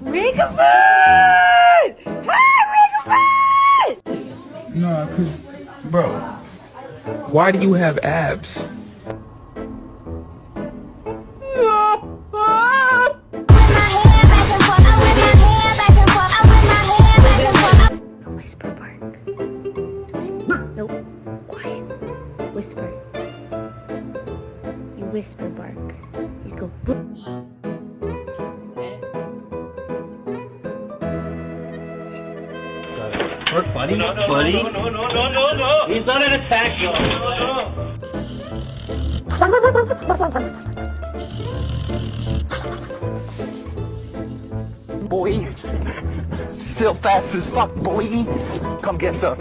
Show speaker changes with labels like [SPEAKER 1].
[SPEAKER 1] Rickford! Hey, Rickford!
[SPEAKER 2] Nah, cause, bro, why do you have abs?
[SPEAKER 1] Whisper bark. Nope. Quiet. Whisper. You whisper bark. You go
[SPEAKER 3] Work, buddy.
[SPEAKER 4] No,
[SPEAKER 3] buddy.
[SPEAKER 4] no. He's not an attack, yo.
[SPEAKER 5] Boy, still fast as fuck, boy. Come get some.